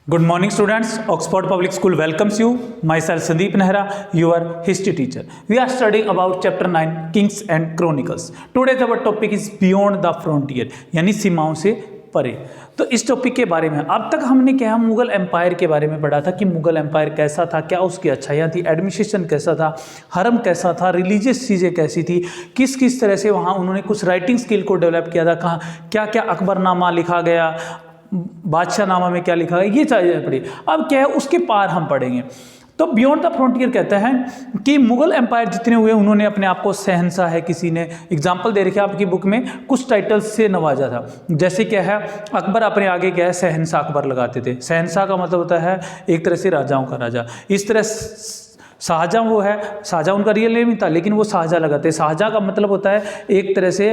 Good morning students, Oxford Public School welcomes you. Myself Sandeep Nehra, your history teacher. We are studying about chapter 9 Kings and Chronicles. Today's our topic is Beyond the Frontier, यानी सीमाओं से परे। तो इस topic के बारे में अब तक हमने क्या मुगल एम्पायर के बारे में पढ़ा था कि मुगल एम्पायर कैसा था, क्या उसकी अच्छाइयाँ थी, एडमिनिस्ट्रेशन कैसा था, हरम कैसा था, रिलीजियस चीज़ें कैसी थी, किस किस तरह से वहाँ उन्होंने कुछ राइटिंग स्किल को डेवलप किया था, कहाँ क्या क्या अकबरनामा लिखा गया, बादशाह नामा में क्या लिखा है, ये चीज़ें पढ़ी। अब क्या है उसके पार हम पढ़ेंगे। तो बियॉन्ड द फ्रंटियर कहते हैं कि मुगल एम्पायर जितने हुए उन्होंने अपने आप को शहंशाह है, किसी ने एग्जाम्पल दे रखे आपकी बुक में, कुछ टाइटल्स से नवाजा था। जैसे क्या है अकबर अपने आगे क्या है शहंशाह अकबर लगाते थे। शहंशाह का मतलब होता है एक तरह से राजाओं का राजा। इस तरह शाहजहाँ वो है, शाहजहाँ उनका रियल नेम ही था लेकिन वो शाहजहाँ लगाते हैं। शाहजहाँ का मतलब होता है एक तरह से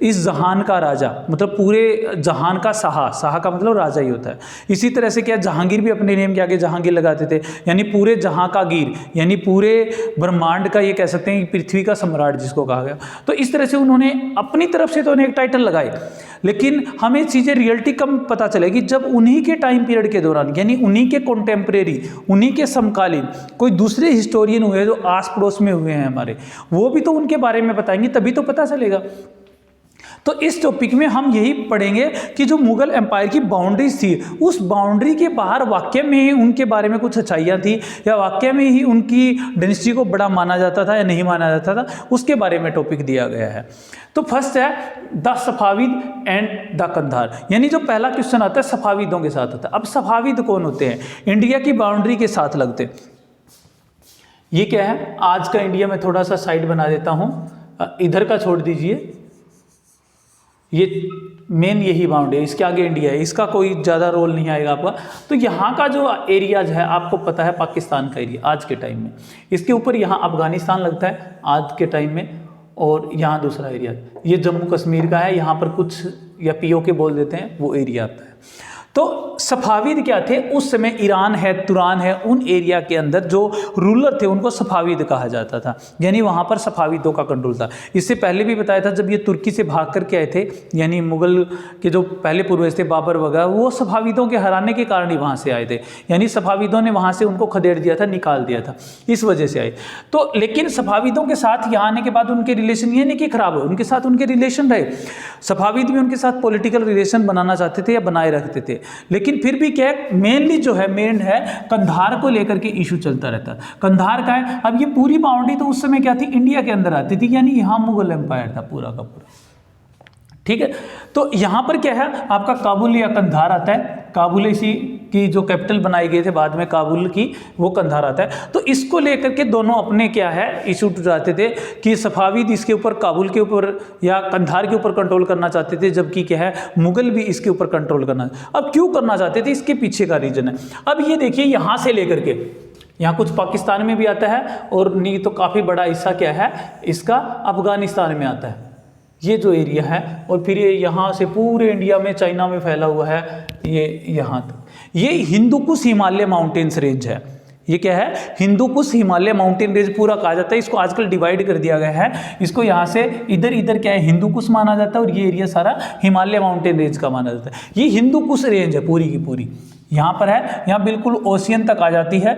इस जहान का राजा, मतलब पूरे जहान का शाह, शाह का मतलब राजा ही होता है। इसी तरह से क्या जहांगीर भी अपने नेम के आगे जहांगीर लगाते थे, यानी पूरे जहां का गिर, यानी पूरे ब्रह्मांड का ये कह सकते हैं पृथ्वी का सम्राट जिसको कहा गया। तो इस तरह से उन्होंने अपनी तरफ से तो उन्हें एक टाइटल लगाए, लेकिन हमें चीज़ें रियलिटी कम पता चलेगी जब उन्हीं के टाइम पीरियड के दौरान, यानी उन्हीं के कॉन्टेम्परेरी, उन्हीं के समकालीन कोई दूसरे हिस्टोरियन हुए जो आस पड़ोस में हुए हैं हमारे, वो भी तो उनके बारे में बताएंगे, तभी तो पता चलेगा। तो इस टॉपिक में हम यही पढ़ेंगे कि जो मुगल एम्पायर की बाउंड्रीज थी, उस बाउंड्री के बाहर वाकई में ही उनके बारे में कुछ अच्छाइयाँ थी या वाकई में ही उनकी डायनेस्टी को बड़ा माना जाता था या नहीं माना जाता था, उसके बारे में टॉपिक दिया गया है। तो फर्स्ट है the Safavid and the Kandahar, यानी जो पहला क्वेश्चन आता है सफाविदों के साथ होता है। अब सफाविद कौन होते हैं? इंडिया की बाउंड्री के साथ लगते हैं। ये क्या है आज का इंडिया में थोड़ा सा साइड बना देता हूँ, इधर का छोड़ दीजिए, ये मेन यही बाउंड्री है, इसके आगे इंडिया है, इसका कोई ज़्यादा रोल नहीं आएगा आपका। तो यहाँ का जो एरियाज है आपको पता है पाकिस्तान का एरिया आज के टाइम में, इसके ऊपर यहाँ अफगानिस्तान लगता है आज के टाइम में, और यहाँ दूसरा एरिया ये जम्मू कश्मीर का है, यहाँ पर कुछ या पीओके बोल देते हैं वो एरिया आता है। तो सफाविद क्या थे उस समय? ईरान है, तुरान है, उन एरिया के अंदर जो रूलर थे उनको सफाविद कहा जाता था, यानी वहाँ पर सफाविदों का कंट्रोल था। इससे पहले भी बताया था जब ये तुर्की से भाग करके आए थे, यानी मुगल के जो पहले पूर्वज थे बाबर वगैरह, वो सफाविदों के हराने के कारण ही वहाँ से आए थे, यानी सफाविदों ने वहाँ से उनको खदेड़ दिया था, निकाल दिया था, इस वजह से आए। तो लेकिन सफाविदों के साथ यहाँ आने के बाद उनके रिलेशन ये नहीं कि खराब हो, उनके साथ उनके रिलेशन रहे। सफाविद भी उनके साथ पॉलिटिकल रिलेशन बनाना चाहते थे या बनाए रखते थे, लेकिन फिर भी क्या मेनली जो है मेन है कंधार को लेकर के इशू चलता रहता है। कंधार का है। अब ये पूरी बाउंड्री तो उस समय क्या थी इंडिया के अंदर आती थी, यानी यहाँ मुगल एम्पायर था पूरा का पूरा, ठीक है। तो यहाँ पर क्या है आपका काबुल या कंधार आता है, काबुल इसी की जो कैपिटल बनाई गई थे बाद में काबुल की, वो कंधार आता है। तो इसको लेकर के दोनों अपने क्या है इशू उठाते थे कि सफाविद इसके ऊपर काबुल के ऊपर या कंधार के ऊपर कंट्रोल करना चाहते थे, जबकि क्या है मुगल भी इसके ऊपर कंट्रोल करना। अब क्यों करना चाहते थे इसके पीछे का रीजन है। अब ये देखिए यहाँ से लेकर के यहाँ कुछ पाकिस्तान में भी आता है और नहीं तो काफ़ी बड़ा हिस्सा क्या है इसका अफगानिस्तान में आता है, ये जो एरिया है, और फिर ये यहाँ से पूरे इंडिया में चाइना में फैला हुआ है ये यहाँ तक। ये हिंदुकुश हिमालय माउंटेन्स रेंज है। ये क्या है हिंदुकुश हिमालय माउंटेन रेंज पूरा कहा जाता है। इसको आजकल डिवाइड कर दिया गया है, इसको यहाँ से इधर इधर क्या है हिंदुकुश माना जाता है और ये एरिया सारा हिमालय माउंटेन रेंज का माना जाता है। ये हिंदुकुश रेंज है पूरी की पूरी, यहाँ पर है, यहाँ बिल्कुल ओशियन तक आ जाती है।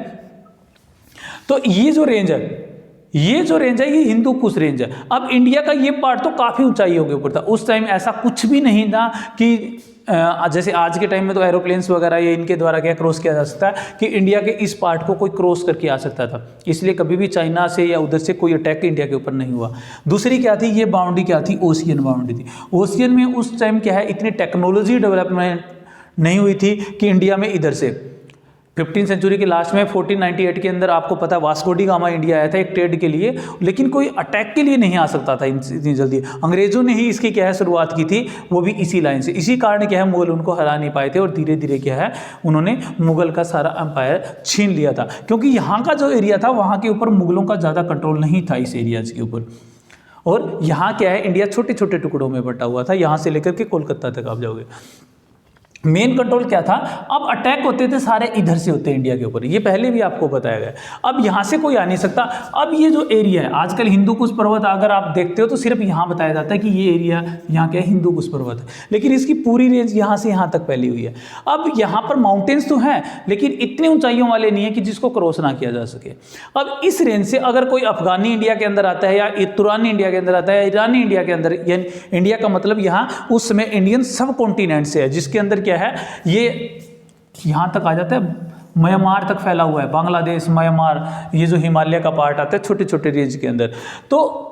तो ये जो रेंज है ये हिंदुकुश रेंज है। अब इंडिया का ये पार्ट तो काफ़ी ऊंचाइयों के ऊपर था। उस टाइम ऐसा कुछ भी नहीं था कि जैसे आज के टाइम में तो एरोप्लेन्स वगैरह ये इनके द्वारा क्या क्रॉस किया जा सकता है कि इंडिया के इस पार्ट को कोई क्रॉस करके आ सकता था, इसलिए कभी भी चाइना से या उधर से कोई अटैक इंडिया के ऊपर नहीं हुआ। दूसरी क्या थी ये बाउंड्री क्या थी ओशियन बाउंड्री थी। ओशियन में उस टाइम क्या है इतनी टेक्नोलॉजी डेवलपमेंट नहीं हुई थी कि इंडिया में इधर से 15वीं सेंचुरी के लास्ट में 1498 के अंदर आपको पता है वास्को डी गामा इंडिया आया था एक ट्रेड के लिए, लेकिन कोई अटैक के लिए नहीं आ सकता था इतनी जल्दी। अंग्रेजों ने ही इसकी क्या है शुरुआत की थी, वो भी इसी लाइन से। इसी कारण क्या है मुगल उनको हरा नहीं पाए थे और धीरे धीरे क्या है उन्होंने मुगल का सारा एम्पायर छीन लिया था, क्योंकि यहाँ का जो एरिया था वहाँ के ऊपर मुगलों का ज़्यादा कंट्रोल नहीं था इस एरियाज के ऊपर। और यहाँ क्या है इंडिया छोटे छोटे टुकड़ों में बटा हुआ था, यहाँ से लेकर के कोलकाता तक आप जाओगे। मेन कंट्रोल क्या था, अब अटैक होते थे सारे इधर से होते हैं इंडिया के ऊपर, ये पहले भी आपको बताया गया। अब यहाँ से कोई आ नहीं सकता। अब ये जो एरिया है, आजकल हिंदू कुश पर्वत अगर आप देखते हो तो सिर्फ यहाँ बताया जाता है कि ये एरिया यहाँ क्या है, हिंदू कुश पर्वत है, लेकिन इसकी पूरी रेंज यहाँ से यहाँ तक फैली हुई है। अब यहाँ पर माउंटेन्स तो हैं लेकिन इतने ऊंचाइयों वाले नहीं है कि जिसको क्रॉस ना किया जा सके। अब इस रेंज से अगर कोई अफगानी इंडिया के अंदर आता है या तुरानी इंडिया के अंदर आता है, ईरानी इंडिया के अंदर, यानी इंडिया का मतलब यहाँ उस समय इंडियन सब कॉन्टिनेंट से है, जिसके अंदर क्या है, ये यहाँ तक आ जाता है, म्यांमार तक फैला हुआ है, बांग्लादेश, म्यांमार, ये जो हिमालय का पार्ट आता है छोटे छोटे रेंज के अंदर, तो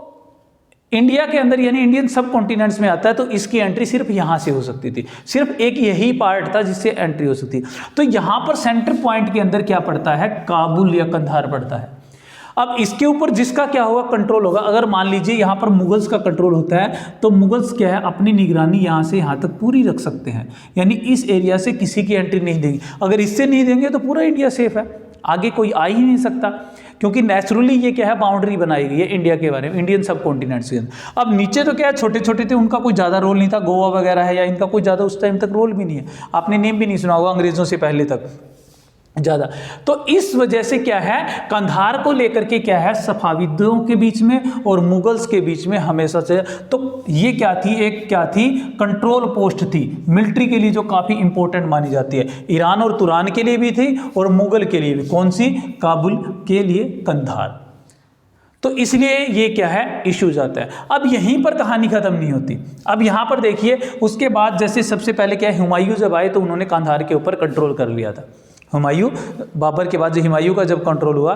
इंडिया के अंदर यानी इंडियन सब कॉन्टिनेंट्स में आता है, तो इसकी एंट्री सिर्फ यहाँ से हो सकती थी, सिर्फ एक यही पार्ट था जिससे एंट्री हो सकती। तो यहाँ पर सेंटर पॉइंट के अंदर क्या पड़ता है, काबुल या कंधार पड़ता है। अब इसके ऊपर जिसका क्या होगा, कंट्रोल होगा। अगर मान लीजिए यहाँ पर मुगल्स का कंट्रोल होता है तो मुगल्स क्या है, अपनी निगरानी यहाँ से यहाँ तक पूरी रख सकते हैं, यानी इस एरिया से किसी की एंट्री नहीं देंगे। अगर इससे नहीं देंगे तो पूरा इंडिया सेफ है, आगे कोई आ ही नहीं सकता, क्योंकि नेचुरली ये क्या है, बाउंड्री बनाई गई है इंडिया के बारे में, इंडियन सब कॉन्टिनेंट्स के अंदर। अब नीचे तो क्या है, छोटे छोटे थे, उनका कोई ज़्यादा रोल नहीं था, गोवा वगैरह है, या इनका कोई ज़्यादा उस टाइम तक रोल भी नहीं है, आपने नेम भी नहीं सुना होगा अंग्रेज़ों से पहले तक ज़्यादा। तो इस वजह से क्या है, कंधार को लेकर के क्या है, सफाविदों के बीच में और मुगल्स के बीच में हमेशा से, तो ये क्या थी, एक क्या थी, कंट्रोल पोस्ट थी मिलिट्री के लिए, जो काफ़ी इंपॉर्टेंट मानी जाती है। ईरान और तुरान के लिए भी थी और मुगल के लिए भी। कौन सी, काबुल के लिए कंधार। तो इसलिए ये क्या है, इशू जाता है। अब यहीं पर कहानी खत्म नहीं होती। अब यहाँ पर देखिए, उसके बाद जैसे सबसे पहले क्या है, हुमायूं जब आए तो उन्होंने कंधार के ऊपर कंट्रोल कर लिया था। हुमायूं, बाबर के बाद जो हुमायूं का जब कंट्रोल हुआ,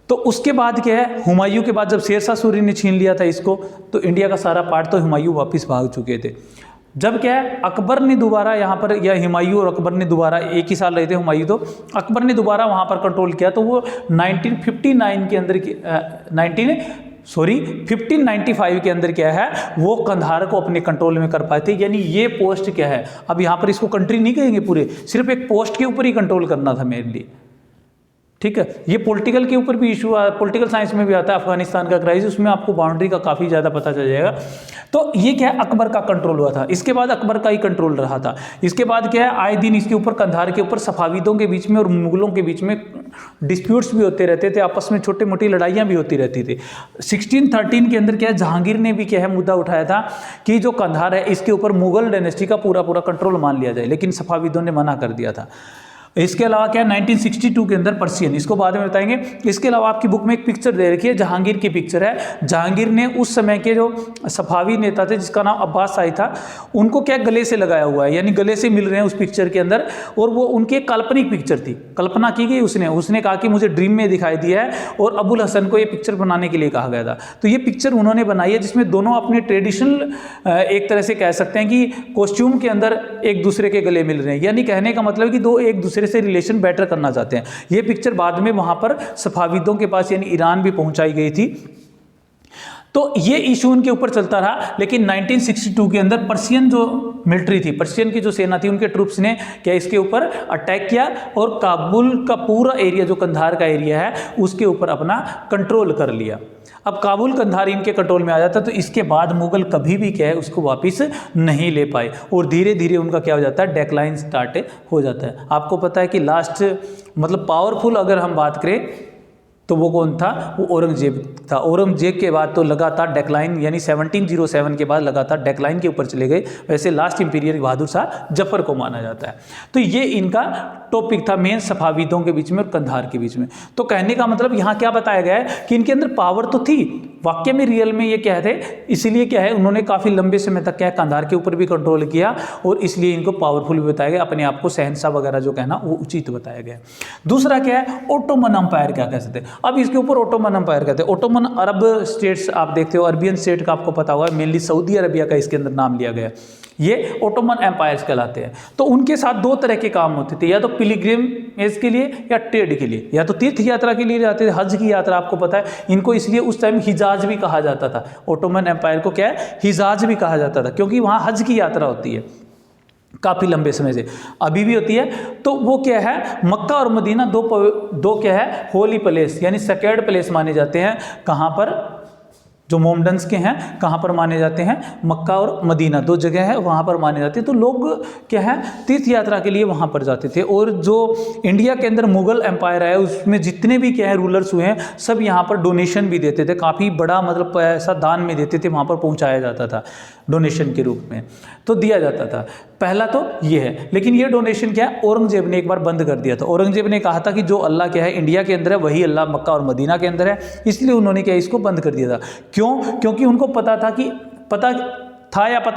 तो उसके बाद क्या है, हुमायूं के बाद जब शेरशाह सूरी ने छीन लिया था इसको, तो इंडिया का सारा पार्ट तो हुमायूं वापस भाग चुके थे। जब क्या है, अकबर ने दोबारा यहाँ पर, या हुमायूं और अकबर ने दोबारा एक ही साल रहे थे हुमायूं, तो अकबर ने दोबारा वहाँ पर कंट्रोल किया, तो वो 1959 के अंदर 1595 के अंदर क्या है, वो कंधार को अपने कंट्रोल में कर पाए थे। यानी ये पोस्ट क्या है, अब यहाँ पर इसको कंट्री नहीं कहेंगे पूरे, सिर्फ एक पोस्ट के ऊपर ही कंट्रोल करना था मेनली, ठीक है। ये पॉलिटिकल के ऊपर भी इशू, पॉलिटिकल साइंस में भी आता है, अफगानिस्तान का क्राइसिस, उसमें आपको बाउंड्री का काफ़ी ज़्यादा पता चल जाएगा। तो ये क्या है, अकबर का कंट्रोल हुआ था, इसके बाद अकबर का ही कंट्रोल रहा था। इसके बाद क्या है, आए दिन इसके ऊपर, कंधार के ऊपर सफाविदों के बीच में और मुगलों के बीच में डिस्प्यूट्स भी होते रहते थे, आपस में छोटी मोटी लड़ाइयाँ भी होती रहती थी। 1613 के अंदर क्या है, जहांगीर ने भी क्या है मुद्दा उठाया था कि जो कंधार है इसके ऊपर मुगल डायनेस्टी का पूरा पूरा कंट्रोल मान लिया जाए, लेकिन सफाविदों ने मना कर दिया था। इसके अलावा क्या है, 1962 के अंदर पर्सियन, इसको बाद में बताएंगे। इसके अलावा आपकी बुक में एक पिक्चर दे रखी है, जहांगीर की पिक्चर है। जहांगीर ने उस समय के जो सफावी नेता थे, जिसका नाम अब्बास शाही था, उनको क्या गले से लगाया हुआ है, यानी गले से मिल रहे हैं उस पिक्चर के अंदर, और वो उनकी एक काल्पनिक पिक्चर थी, कल्पना की गई उसने कहा कि मुझे ड्रीम में दिखाई दिया है, और अबुल हसन को ये पिक्चर बनाने के लिए कहा गया था। तो ये पिक्चर उन्होंने बनाई है, जिसमें दोनों अपने ट्रेडिशनल, एक तरह से कह सकते हैं कि कॉस्ट्यूम के अंदर एक दूसरे के गले मिल रहे हैं, यानी कहने का मतलब कि दो एक दूसरे से रिलेशन बेटर करना चाहते हैं। ये पिक्चर बाद में वहां पर सफाविदों के पास यानी ईरान भी पहुंचाई गई थी। तो ये इशू उनके ऊपर चलता रहा, लेकिन 1962 के अंदर पर्शियन जो मिलिट्री थी, पर्शियन की जो सेना थी, उनके ट्रूप्स ने क्या इसके ऊपर अटैक किया और काबुल का पूरा एरिया, जो कंधार का एरिया है, उसके ऊपर अपना कंट्रोल कर लिया। अब काबुल कंधार इनके कंट्रोल में आ जाता, तो इसके बाद मुगल कभी भी क्या है उसको वापस नहीं ले पाए, और धीरे धीरे उनका क्या हो जाता है, डेक्लाइन स्टार्ट हो जाता है। आपको पता है कि लास्ट मतलब पावरफुल अगर हम बात करें तो वो कौन था, वो औरंगजेब था। औरंगजेब के बाद तो लगातार डेक्लाइन, यानी 1707 के बाद लगातार डेक्लाइन के ऊपर चले गए। वैसे लास्ट इंपीरियर बहादुर शाह जफर को माना जाता है। तो ये इनका टॉपिक था मेन, सफाविदों के बीच में और कंधार के बीच में। तो कहने का मतलब यहाँ क्या बताया गया है कि इनके अंदर पावर तो थी, वाकई में रियल में ये क्या थे, इसीलिए क्या है उन्होंने काफ़ी लंबे समय तक क्या है कंधार के ऊपर भी कंट्रोल किया, और इसलिए इनको पावरफुल भी बताया गया, अपने आप को शहंशाह वगैरह जो कहना वो उचित बताया गया। दूसरा क्या है, ओटोमन अंपायर क्या कह सकते हैं। अब इसके ऊपर ओटोमन अंपायर कहते हैं। ओटोमन अरब स्टेट्स आप देखते हो, अरबियन स्टेट का आपको पता होगा, मेनली सऊदी अरबिया का इसके अंदर नाम लिया गया, ये ओटोमन एम्पायर्स कहलाते हैं। तो उनके साथ दो तरह के काम होते थे, या तो पिलग्रिमेज के लिए या ट्रेड के लिए, या तो तीर्थ यात्रा के लिए जाते थे, हज की यात्रा आपको पता है। इनको इसलिए उस टाइम हिजाज भी कहा जाता था, ओटोमन एम्पायर को क्या है हिजाज भी कहा जाता था, क्योंकि वहाँ हज की यात्रा होती है काफ़ी लंबे समय से, अभी भी होती है। तो वो क्या है, मक्का और मदीना दो क्या है होली प्लेस, यानी सेक्रेड प्लेस माने जाते हैं। कहाँ पर, जो मोमडन्स के हैं कहाँ पर माने जाते हैं, मक्का और मदीना 2 जगह है वहाँ पर माने जाते हैं। तो लोग क्या है तीर्थ यात्रा के लिए वहाँ पर जाते थे। और जो इंडिया के अंदर मुगल एम्पायर है उसमें जितने भी क्या है रूलर्स हुए हैं सब यहाँ पर डोनेशन भी देते थे, काफ़ी बड़ा मतलब पैसा दान में देते थे, वहाँ पर पहुँचाया जाता था डोनेशन के रूप में, तो दिया जाता था। पहला तो ये है, लेकिन ये डोनेशन क्या है औरंगजेब ने एक बार बंद कर दिया था। औरंगजेब ने कहा था कि जो अल्लाह क्या है इंडिया के अंदर है वही अल्लाह मक्का और मदीना के अंदर है, इसलिए उन्होंने क्या इसको बंद कर दिया था। क्यों? क्योंकि उनको पता था कि पता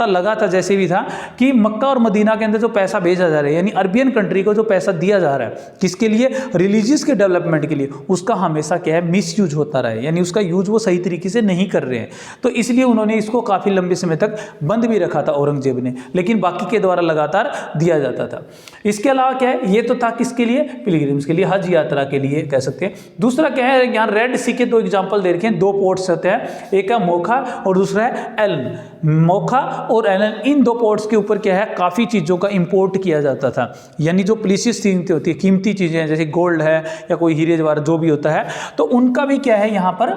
लगा था जैसे भी था कि मक्का और मदीना के अंदर जो पैसा भेजा जा रहा है यानी अरबियन कंट्री को जो पैसा दिया जा रहा है किसके लिए, रिलीजियस के डेवलपमेंट के लिए, उसका हमेशा क्या है मिस यूज होता रहा है, यानी उसका यूज वो सही तरीके से नहीं कर रहे हैं। तो इसलिए उन्होंने इसको काफ़ी लंबे समय तक बंद भी रखा था औरंगजेब ने, लेकिन बाकी के द्वारा लगातार दिया जाता था। इसके अलावा क्या है, ये तो था किसके लिए, पिलग्रिम्स के लिए, हज यात्रा के लिए कह सकते हैं। दूसरा क्या है, यहाँ रेड सी के 2 एग्जाम्पल दे रखे हैं, 2 पोर्ट्स होते हैं, एक है मोखा और दूसरा है एलन। मोखा और एलन, इन 2 पोर्ट्स के ऊपर क्या है काफ़ी चीज़ों का इंपोर्ट किया जाता था, यानी जो प्रीशियस चीज़ें होती है, कीमती चीज़ें जैसे गोल्ड है या कोई हीरे जवाहर जो भी होता है, तो उनका भी क्या है यहाँ पर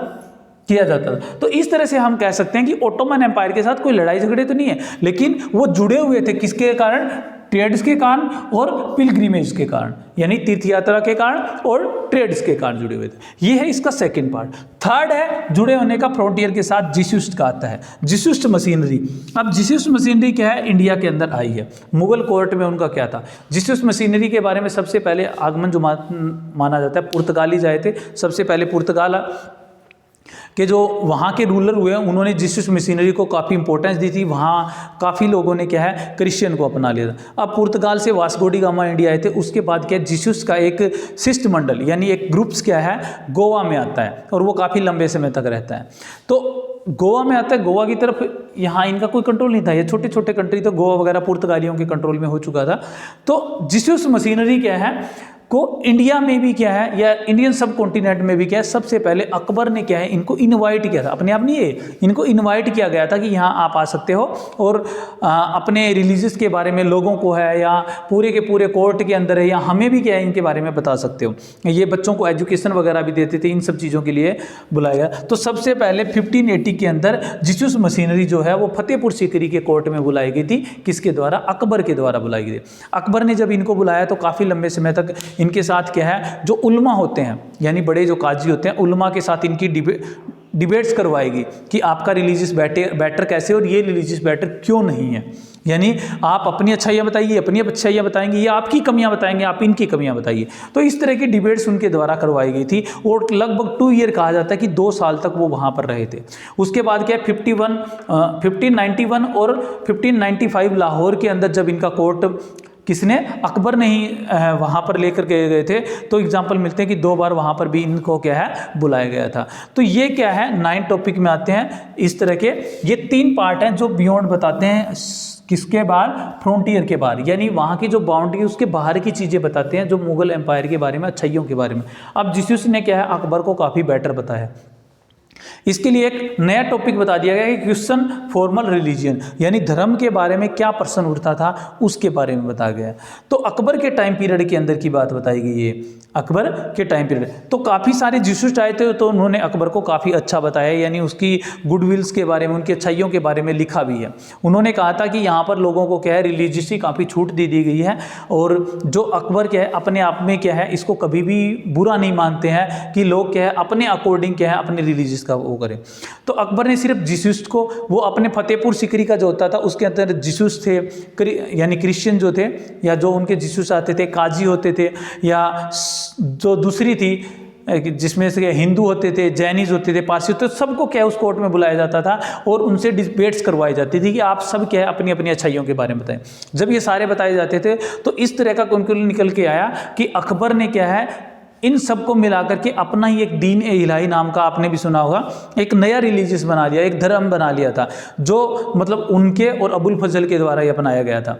किया जाता था। तो इस तरह से हम कह सकते हैं कि ओटोमन एम्पायर के साथ कोई लड़ाई झगड़े तो नहीं है, लेकिन वो जुड़े हुए थे किसके कारण, ट्रेड्स के कारण और पिलग्रिमेज के कारण, यानी तीर्थ यात्रा के कारण और ट्रेड्स के कारण जुड़े हुए थे। ये है इसका सेकंड पार्ट। थर्ड है जुड़े होने का फ्रंटियर के साथ जिस्यूस्ट का आता है, जिस्यूस्ट मशीनरी। अब जिस्यूस्ट मशीनरी क्या है, इंडिया के अंदर आई है, मुगल कोर्ट में उनका क्या था। जिस्यूस्ट मशीनरी के बारे में सबसे पहले आगमन जो माना जाता है पुर्तगाली जाए थे, सबसे पहले पुर्तगाल कि जो वहाँ के रूलर हुए हैं उन्होंने जिस्यूस मशीनरी को काफ़ी इंपॉर्टेंस दी थी, वहाँ काफ़ी लोगों ने क्या है क्रिश्चियन को अपना लिया था। अब पुर्तगाल से वास्को डी गामा इंडिया आए थे, उसके बाद क्या जिस्यूस का एक शिष्टमंडल यानी एक ग्रुप्स क्या है गोवा में आता है और वो काफ़ी लंबे समय तक रहता है। तो गोवा में आता है, गोवा की तरफ यहाँ इनका कोई कंट्रोल नहीं था, ये छोटे छोटे कंट्री तो गोवा वगैरह पुर्तगालियों के कंट्रोल में हो चुका था। तो जिस्यूस मशीनरी क्या है को इंडिया में भी क्या है या इंडियन सब कॉन्टिनेंट में भी क्या है, सबसे पहले अकबर ने क्या है इनको इनवाइट किया था, अपने आप नहीं है, इनको इनवाइट किया गया था कि यहाँ आप आ सकते हो और अपने रिलीजियस के बारे में लोगों को है या पूरे के पूरे कोर्ट के अंदर है या हमें भी क्या है इनके बारे में बता सकते हो। ये बच्चों को एजुकेशन वगैरह भी देते थे, इन सब चीज़ों के लिए बुलाया गया। तो सबसे पहले 1580 के अंदर जिस्यूस मशीनरी जो है वो फतेहपुर सीकरी के कोर्ट में बुलाई गई थी, किसके द्वारा, अकबर के द्वारा बुलाई गई थी। अकबर ने जब इनको बुलाया तो काफ़ी लंबे समय तक इनके साथ क्या है जो उल्मा होते हैं यानी बड़े जो काजी होते हैं, उल्मा के साथ इनकी डिबेट्स करवाएगी कि आपका रिलीजियस बेटर कैसे और ये रिलीजियस बेटर क्यों नहीं है, यानी आप अपनी अच्छाइयाँ बताइए, अपनी अच्छाइयाँ बताएंगे, ये आपकी कमियाँ बताएंगे, आप इनकी कमियाँ बताइए। तो इस तरह की डिबेट्स उनके द्वारा करवाई गई थी और लगभग 2 ईयर कहा जाता है कि 2 साल तक वो वहाँ पर रहे थे। उसके बाद क्या 1591 और 1595 लाहौर के अंदर जब इनका कोर्ट किसने, अकबर ने ही वहाँ पर लेकर के गए थे, तो एग्जाम्पल मिलते हैं कि 2 बार वहाँ पर भी इनको क्या है बुलाया गया था। तो ये क्या है 9 टॉपिक में आते हैं इस तरह के। ये 3 पार्ट हैं जो बियॉन्ड बताते हैं किसके बाहर, फ्रंटियर के बाहर, यानी वहाँ की जो बाउंड्री उसके बाहर की चीज़ें बताते हैं जो मुगल एम्पायर के बारे में, अच्छाइयों के बारे में। अब जिस्यूस ने क्या है अकबर को काफ़ी बेटर बताया। इसके लिए एक नया टॉपिक बता दिया गया कि क्वेश्चन फॉर्मल रिलीजियन, यानी धर्म के बारे में क्या प्रश्न उठता था उसके बारे में बताया गया। तो अकबर के टाइम पीरियड के अंदर की बात बताई गई है, अकबर के टाइम पीरियड। तो काफ़ी सारे जिस्यूस्ट आए थे तो उन्होंने अकबर को काफ़ी अच्छा बताया, यानी उसकी गुडविल्स के बारे में, उनकी अच्छाइयों के बारे में लिखा भी है। उन्होंने कहा था कि यहाँ पर लोगों को क्या है रिलीजियसली काफ़ी छूट दे दी गई है और जो अकबर क्या है अपने आप में क्या है इसको कभी भी बुरा नहीं मानते हैं कि लोग क्या है अपने अकॉर्डिंग क्या है अपने रिलीजियस का वो करें। तो अकबर ने सिर्फ जिस्यूस्ट को, वो अपने फतेहपुर सीकरी का जो होता था उसके अंदर जिस्यूस थे यानी क्रिश्चियन जो थे या जो उनके जिस्यूस आते थे, काजी होते थे, या जो दूसरी थी जिसमें से हिंदू होते थे, जैनिज होते थे, पारसी होते थे, सबको क्या है उस कोर्ट में बुलाया जाता था और उनसे डिबेट्स करवाई जाती थी कि आप सब क्या है अपनी अपनी अच्छाइयों के बारे में बताएं। जब ये सारे बताए जाते थे तो इस तरह का कंक्लूजन निकल के आया कि अकबर ने क्या है इन सबको मिलाकर के अपना ही एक दीन ए इलाही नाम का, आपने भी सुना होगा, एक नया रिलीजियस बना लिया, एक धर्म बना लिया था जो मतलब उनके और अबुल फजल के द्वारा ही अपनाया गया था।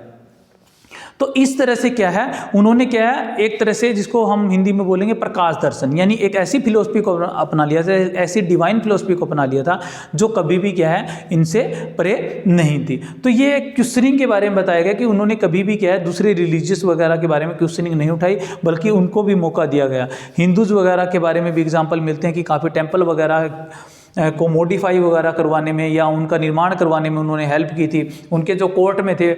तो इस तरह से क्या है उन्होंने क्या है एक तरह से जिसको हम हिंदी में बोलेंगे प्रकाश दर्शन, यानी एक ऐसी फिलोसफी को अपना लिया था, ऐसी डिवाइन फिलोसफी को अपना लिया था जो कभी भी क्या है इनसे परे नहीं थी। तो ये क्वेश्चनिंग के बारे में बताया गया कि उन्होंने कभी भी क्या है दूसरे रिलीजियस वगैरह के बारे में क्वेश्चनिंग नहीं उठाई, बल्कि उनको भी मौका दिया गया। हिंदूज वगैरह के बारे में भी एग्जाम्पल मिलते हैं कि काफ़ी टेम्पल वगैरह को मॉडिफाई वगैरह करवाने में या उनका निर्माण करवाने में उन्होंने हेल्प की थी, उनके जो कोर्ट में थे,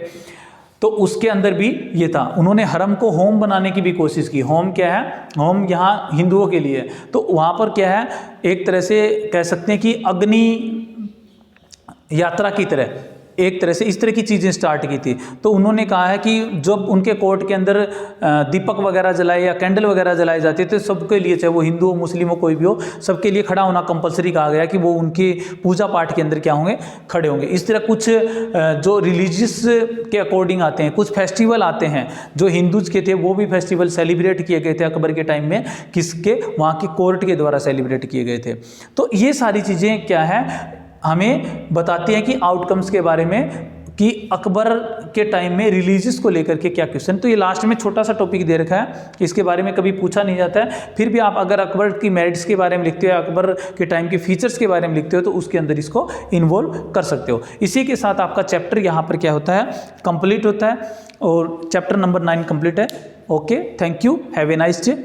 तो उसके अंदर भी ये था। उन्होंने हरम को होम बनाने की भी कोशिश की। होम क्या है? होम यहाँ हिंदुओं के लिए, तो वहाँ पर क्या है, एक तरह से कह सकते हैं कि अग्नि यात्रा की तरह एक तरह से इस तरह की चीज़ें स्टार्ट की थी। तो उन्होंने कहा है कि जब उनके कोर्ट के अंदर दीपक वगैरह जलाए या कैंडल वगैरह जलाए जाते थे, सबके लिए, चाहे वो हिंदू हो, मुस्लिम हो, कोई भी हो, सबके लिए खड़ा होना कंपलसरी कहा गया कि वो उनके पूजा पाठ के अंदर क्या होंगे, खड़े होंगे। इस तरह कुछ जो रिलीजियस के अकॉर्डिंग आते हैं, कुछ फेस्टिवल आते हैं जो हिंदूज के थे, वो भी फेस्टिवल सेलिब्रेट किए गए थे अकबर के टाइम में, किसके, वहाँ की कोर्ट के द्वारा सेलिब्रेट किए गए थे। तो ये सारी चीज़ें क्या है, हमें बताती हैं कि आउटकम्स के बारे में, कि अकबर के टाइम में रिलीजियस को लेकर के क्या क्वेश्चन। तो ये लास्ट में छोटा सा टॉपिक दे रखा है, इसके बारे में कभी पूछा नहीं जाता है। फिर भी आप अगर अकबर की मेरिट्स के बारे में लिखते हो, अकबर के टाइम के फीचर्स के बारे में लिखते हो, तो उसके अंदर इसको इन्वॉल्व कर सकते हो। इसी के साथ आपका चैप्टर यहाँ पर क्या होता है, कंप्लीट होता है, और चैप्टर नंबर 9 कंप्लीट है। Okay, thank you, have a nice day.